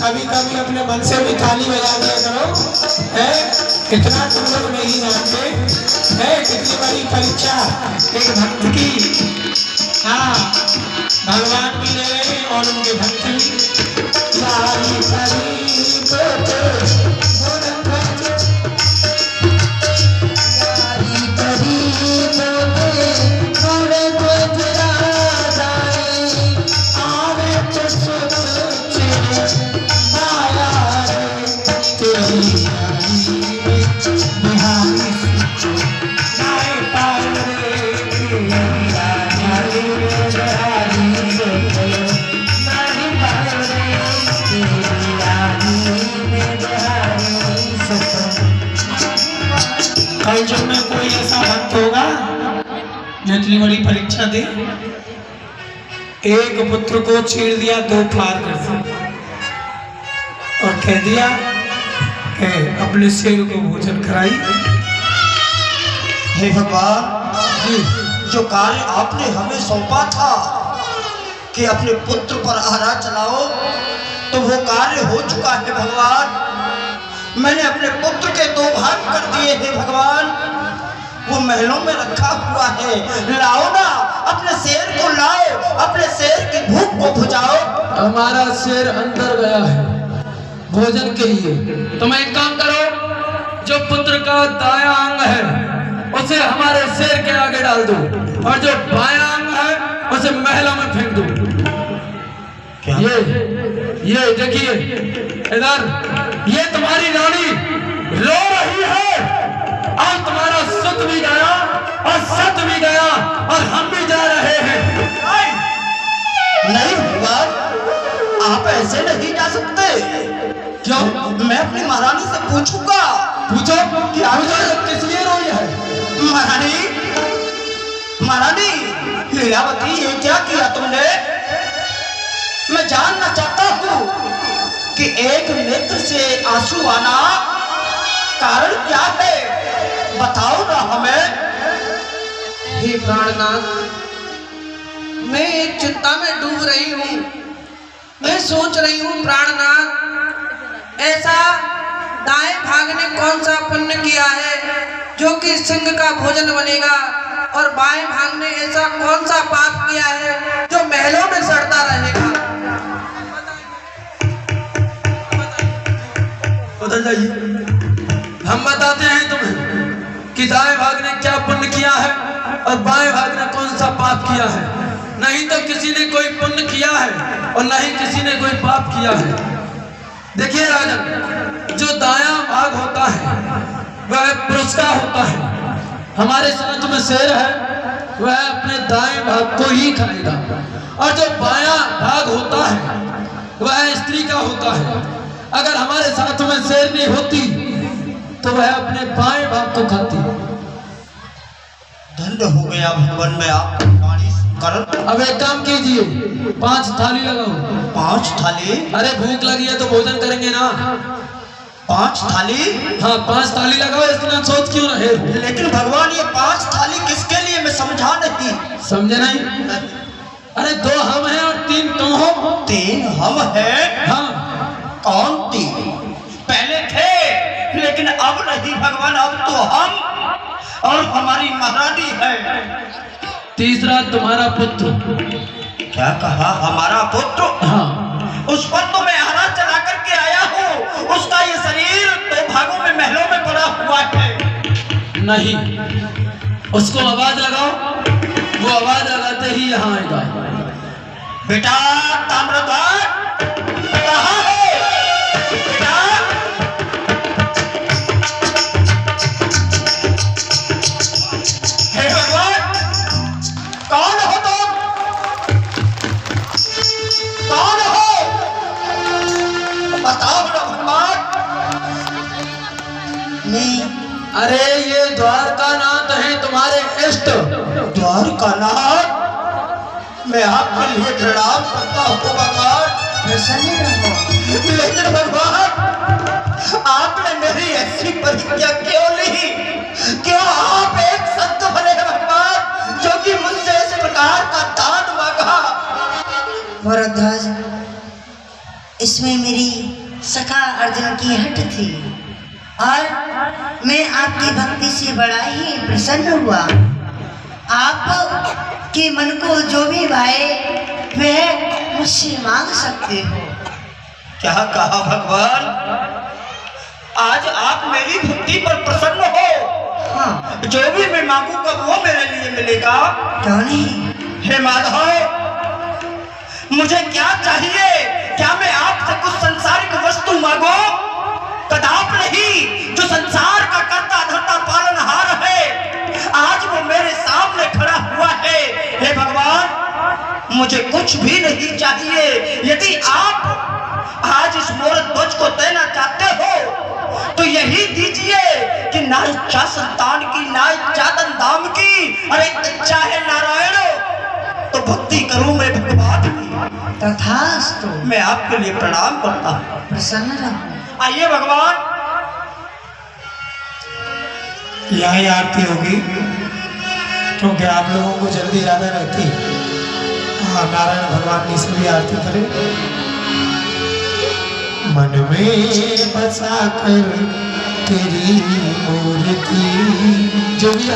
कभी कभी अपने मन से भी ताली बजा दिया करो, है कितना तुम लोग नहीं जानते है कितनी बड़ी परीक्षा एक भक्त की। हाँ, भगवान भी ले रहे हैं और उनके भक्त भी। कलयुग में कोई ऐसा भक्त होगा जो इतनी बड़ी परीक्षा दे, एक पुत्र को छीड़ दिया दो फाड़ कर दिया और कह दिया कि अपने शेर को भोजन कराई। हे भगवान, जो कार्य आपने हमें सौंपा था कि अपने पुत्र पर आरा चलाओ, तो वो कार्य हो चुका है भगवान। मैंने अपने पुत्र के दो भाग कर दिए हैं भगवान, वो महलों में रखा हुआ है। लाओ ना, अपने शेर को लाओ, अपने शेर की भूख को बुझाओ। हमारा शेर अंदर गया है भोजन के लिए। तुम एक काम करो, जो पुत्र का दायां अंग है उसे हमारे शेर के आगे डाल दो और जो बायां अंग है उसे महलों में फेंक दो। क्या? ये देखिए इधर, ये तुम्हारी रानी रो रही है और तुम्हारा सुत भी गया और सत भी गया और हम भी जा रहे हैं। नहीं भगवान, आप ऐसे नहीं जा सकते। क्यों? मैं अपनी महारानी से पूछूंगा। पूछो क्या किस लिए रोई है? महारानी, महारानी लीलावती, ये क्या किया तुमने? मैं जानना चाहता हूँ कि एक नेत्र से आंसू आना कारण क्या है, बताओ ना हमें। हे प्राणनाथ, मैं एक चिंता में डूब रही हूँ। मैं सोच रही हूँ प्राणनाथ, ऐसा दाएं भाग ने कौन सा पुण्य किया है जो कि सिंह का भोजन बनेगा, और बाएं भाग ने ऐसा कौन सा पाप किया है जो महलों में सड़ता रहेगा। बदल जाइए, हम बताते हैं तुम्हें कि दाएं भाग ने क्या पुण्य किया है और बाएं भाग ने कौन सा पाप किया है। नहीं तो किसी ने कोई पुण्य किया है और नहीं किसी ने कोई पाप किया है। देखिए राजन, जो दायां भाग होता है वह पुरुष का होता है। हमारे संत में शेर है, वह अपने दाएं भाग को ही खाएगा, और जो बायां भाग होता है वह स्त्री का होता है। अगर हमारे साथ में शेरनी होती तो वह अपने बाएं भाग को खाती। धन्य हो गया भगवान, मैं आपको वाणी कर। अब एक काम कीजिए, 5 थाली लगाओ। 5 थाली? अरे भूख लगी है तो भोजन करेंगे ना। 5 थाली? हाँ, 5 थाली लगाओ, इतना सोच क्यों रहे? लेकिन भगवान, ये 5 थाली किसके लिए, मैं समझा नहीं। समझे नहीं? अरे 2 हम हैं और 3 तुम हो। 3 हम हैं? हाँ। कौन 3? पहले थे लेकिन अब नहीं भगवान, अब तो हम और हमारी महारानी है। तीसरा तुम्हारा पुत्र। क्या कहा? हमारा पुत्र? हाँ। उस पर तो मैं आरा चला करके आया हूँ, उसका ये शरीर 2 भागों में महलों में पड़ा हुआ है। नहीं, उसको आवाज लगाओ, वो आवाज लगाते ही यहाँ आएगा। बेटा ताम्रध्वज कहाँ है? बेटा, हे भगवान, कौन हो तुम? कौन हो? बताओ ना भगवान। अरे ये द्वारकानाथ है तुम्हारे इष्ट। द्वारकानाथ? मैं आपके लिए प्रणाम करता हूँ भगवान, लेकिन भगवान आपने मेरी ऐसी प्रतिज्ञा क्यों ली? क्यों आप एक संत बने भगवान जो कि मुझसे इस प्रकार का दान मांगा? भरद्वाज, इसमें मेरी सखा अर्जुन की हट थी और मैं आपकी भक्ति से बड़ा ही प्रसन्न हुआ। आप के मन को जो भी भाए वह मुझसे मांग सकते हो। क्या कहा भगवान? आज आप मेरी भक्ति पर प्रसन्न हो? हाँ, जो भी मैं मांगूंगा वो मेरे लिए मिलेगा। क्यों नहीं? हे माधव, मुझे क्या चाहिए? क्या मैं आपसे कुछ संसारिक वस्तु मांगो? कदाप नहीं। जो संसार का कर्ता धर्ता पालनहार है, आज वो मेरे सामने खड़ा हुआ है। हे भगवान, मुझे कुछ भी नहीं चाहिए। यदि आप आज इस मोरत ध्वज को देना चाहते हो तो यही दीजिए कि ना इच्छा संतान की, ना इच्छा धन की, अरे इच्छा है नारायण तो भक्ति करूं मैं भगवान की। तथास्तु। मैं आपके लिए प्रणाम करता हूं। प्रसन्न रहो। आइए भगवान। यहाँ ही आरती होगी क्योंकि आप लोगों को जल्दी ज्यादा रहती है। हाँ, नारायण भगवान की सभी आरती करें। मन में बसा कर तेरी मूर्ति जो भी